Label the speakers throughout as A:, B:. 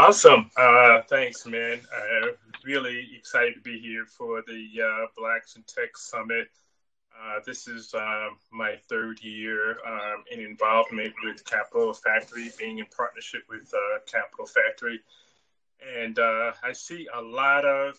A: Awesome. Thanks, man. Really excited to be here for the Blacks in Tech Summit. This is my third year in involvement with Capital Factory, being in partnership with Capital Factory. And I see a lot of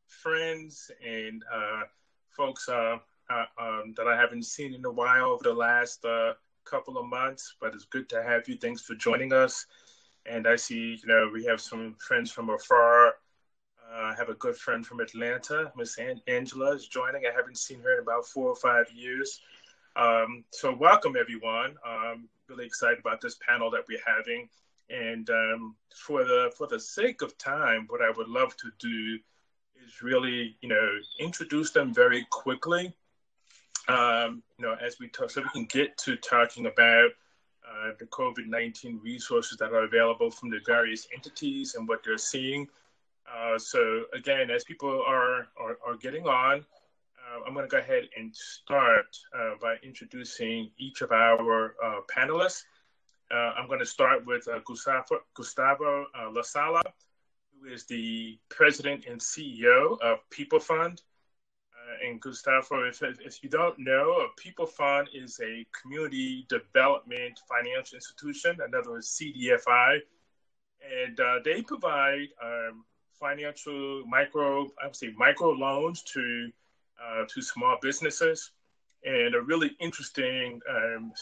A: friends and folks that I haven't seen in a while over the last couple of months, but it's good to have you. Thanks for joining us. And I see, we have some friends from afar. I have a good friend from Atlanta, Miss Angela is joining. I haven't seen her in about 4 or 5 years. So welcome, everyone. Really excited about this panel that we're having. And for the sake of time, what I would love to do is really, introduce them very quickly. As we talk, so we can get to talking about the COVID-19 resources that are available from the various entities and what they're seeing. So again, as people are getting on, I'm going to go ahead and start by introducing each of our panelists. I'm going to start with Gustavo Lasala, who is the president and CEO of PeopleFund. And Gustavo, if you don't know, PeopleFund is a community development financial institution, in other words, CDFI, and they provide financial micro loans to small businesses. And a really interesting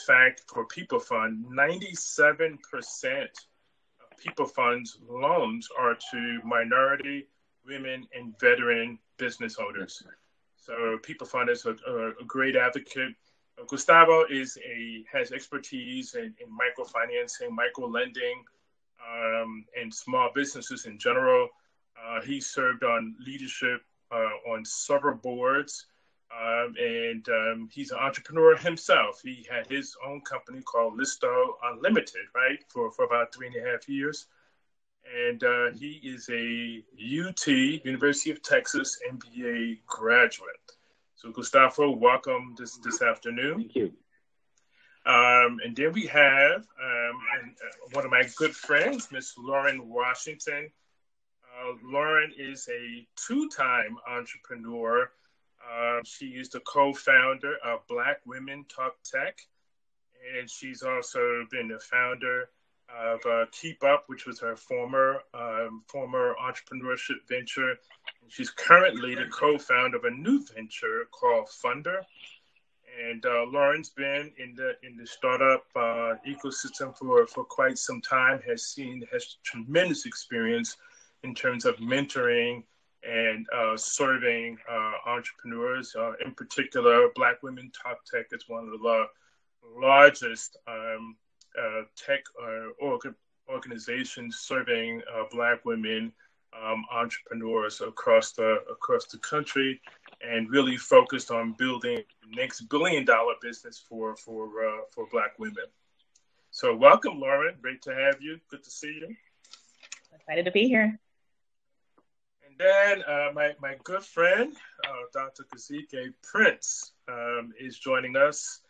A: fact for PeopleFund: 97% of PeopleFund's loans are to minority, women, and veteran business owners. So PeopleFund is a great advocate. Gustavo has expertise in microfinancing, micro-lending, and small businesses in general. He served on leadership on several boards, and he's an entrepreneur himself. He had his own company called Listo Unlimited, right, for about 3.5 years. And he is a UT, University of Texas, MBA graduate. So Gustavo, welcome this afternoon.
B: Thank you.
A: And then we have one of my good friends, Miss Lauren Washington. Lauren is a 2-time entrepreneur. She is the co-founder of Black Women Talk Tech, and she's also been the founder of Keep Up, which was her former entrepreneurship venture. And she's currently the co-founder of a new venture called Funder. And Lauren's been in the startup ecosystem for quite some time, has tremendous experience in terms of mentoring and serving entrepreneurs. In particular, Black Women Talk Tech is one of the largest tech organizations serving Black women entrepreneurs across the country, and really focused on building the next billion-dollar business for Black women. So welcome, Lauren. Great to have you. Good to see you.
C: Excited to be here.
A: And then my good friend, Dr. Kazike Prince, is joining us.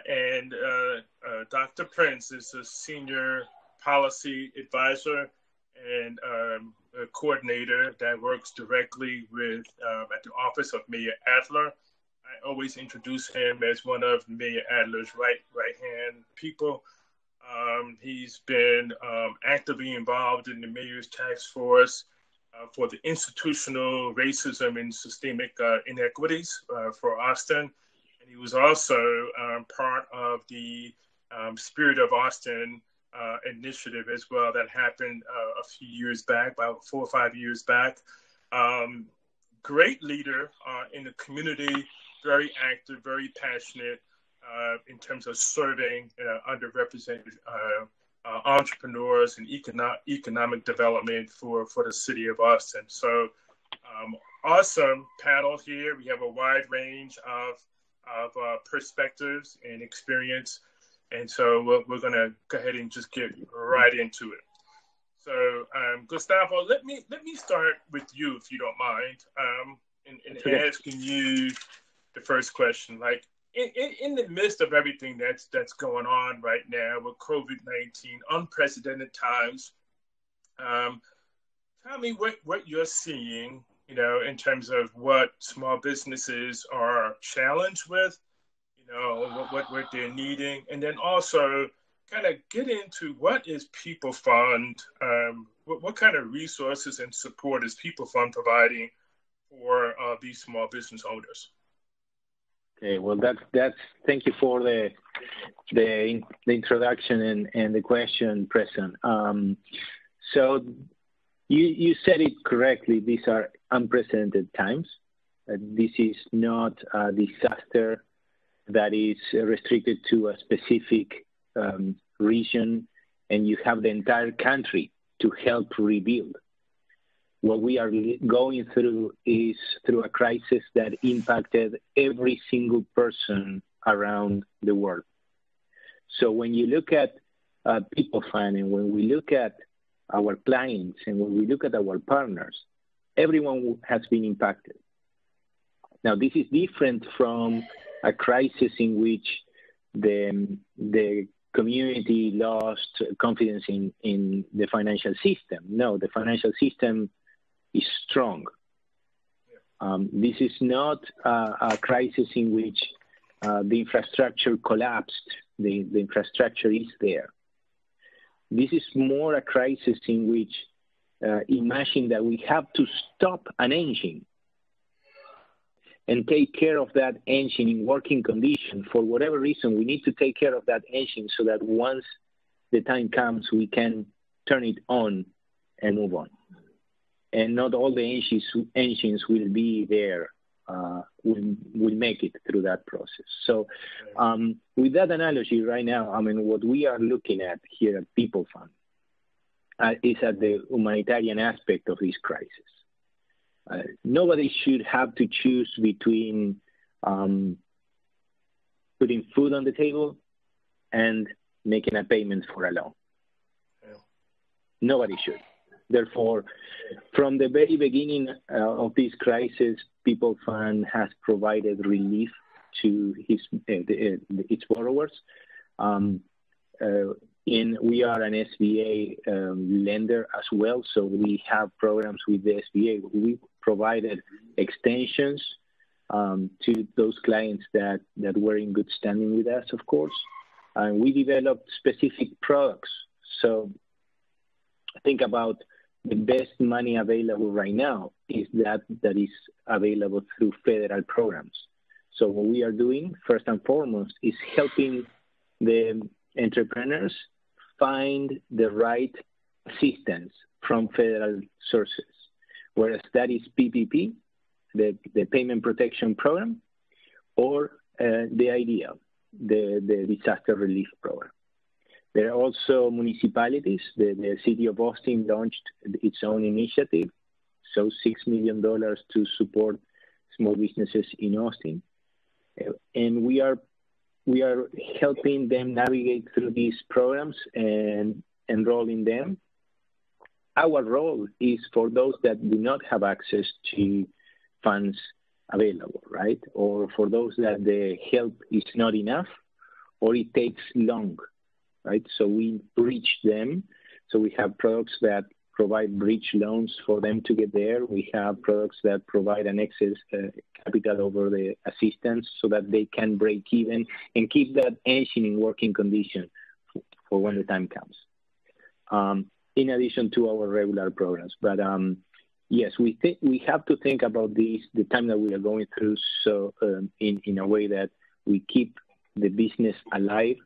A: And Dr. Prince is a senior policy advisor and a coordinator that works directly with at the office of Mayor Adler. I always introduce him as one of Mayor Adler's right-hand people. He's been actively involved in the mayor's task force for the institutional racism and systemic inequities for Austin. He was also part of the Spirit of Austin initiative as well that happened a few years back, about 4 or 5 years back. Great leader in the community, very active, very passionate in terms of serving underrepresented entrepreneurs and economic development for the city of Austin. So awesome panel here. We have a wide range of perspectives and experience. And so we're going to go ahead and just get right into it. So Gustavo, let me start with you, if you don't mind, in asking you the first question. Like, in the midst of everything that's going on right now with COVID-19, unprecedented times, tell me what you're seeing, in terms of what small businesses are challenged with, what they're needing, and then also kind of get into what is PeopleFund, what kind of resources and support is PeopleFund providing for these small business owners.
B: Okay, well, that's thank you for the introduction and the question, Preston. So you said it correctly. These are unprecedented times. This is not a disaster that is restricted to a specific region, and you have the entire country to help rebuild. What we are going through is through a crisis that impacted every single person around the world. So when you look at PeopleFund, and when we look at our clients, and when we look at our partners, everyone has been impacted. Now, this is different from a crisis in which the community lost confidence in the financial system. No, the financial system is strong. This is not a crisis in which the infrastructure collapsed. The infrastructure is there. This is more a crisis in which imagine that we have to stop an engine and take care of that engine in working condition. For whatever reason, we need to take care of that engine so that once the time comes, we can turn it on and move on. And not all the engines will be there, will make it through that process. So with that analogy right now, what we are looking at here at PeopleFund is at the humanitarian aspect of this crisis. Nobody should have to choose between putting food on the table and making a payment for a loan. Yeah. Nobody should. Therefore, from the very beginning of this crisis, PeopleFund has provided relief to its borrowers. We are an SBA lender as well, so we have programs with the SBA. We provided extensions to those clients that were in good standing with us, of course. And we developed specific products. So think about the best money available right now is that is available through federal programs. So what we are doing, first and foremost, is helping the entrepreneurs find the right assistance from federal sources, whereas that is PPP, the Payment Protection Program, or the IDEA, the Disaster Relief Program. There are also municipalities. The city of Austin launched its own initiative, so $6 million to support small businesses in Austin. And we are helping them navigate through these programs and enrolling them. Our role is for those that do not have access to funds available, right? Or for those that the help is not enough or it takes long, right? So we bridge them. So we have products that provide bridge loans for them to get there. We have products that provide an excess capital over the assistance so that they can break even and keep that engine in working condition for when the time comes. In addition to our regular programs. But yes, we have to think about this, the time that we are going through, so in a way that we keep the business alive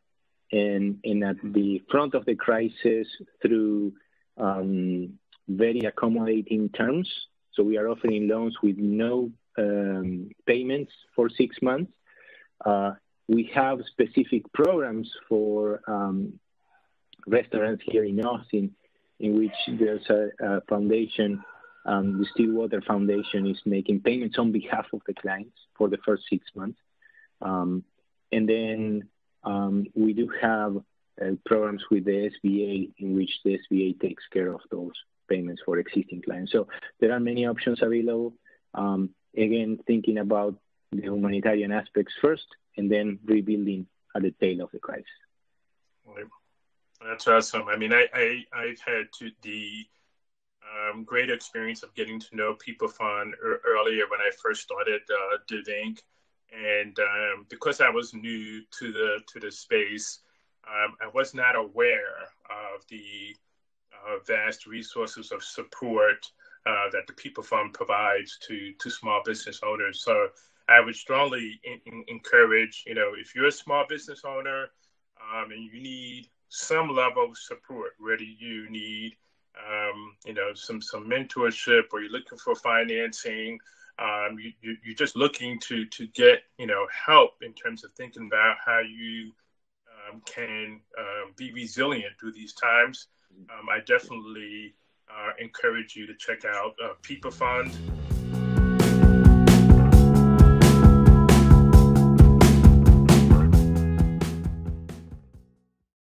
B: and at the front of the crisis through very accommodating terms. So we are offering loans with no payments for 6 months. We have specific programs for restaurants here in Austin, in which there's a foundation, the Stillwater Foundation is making payments on behalf of the clients for the first 6 months. And then we do have programs with the SBA in which the SBA takes care of those payments for existing clients. So there are many options available. Again, thinking about the humanitarian aspects first, and then rebuilding at the tail of the crisis.
A: Right. That's awesome. I mean, I've had the great experience of getting to know PeopleFund earlier when I first started DivInc, and because I was new to the space, I was not aware of the vast resources of support that the PeopleFund provides to small business owners. So I would strongly encourage, if you're a small business owner and you need some level of support, whether you need, some mentorship, or you're looking for financing, you're just looking to get, help in terms of thinking about how you can be resilient through these times. I definitely encourage you to check out PeopleFund.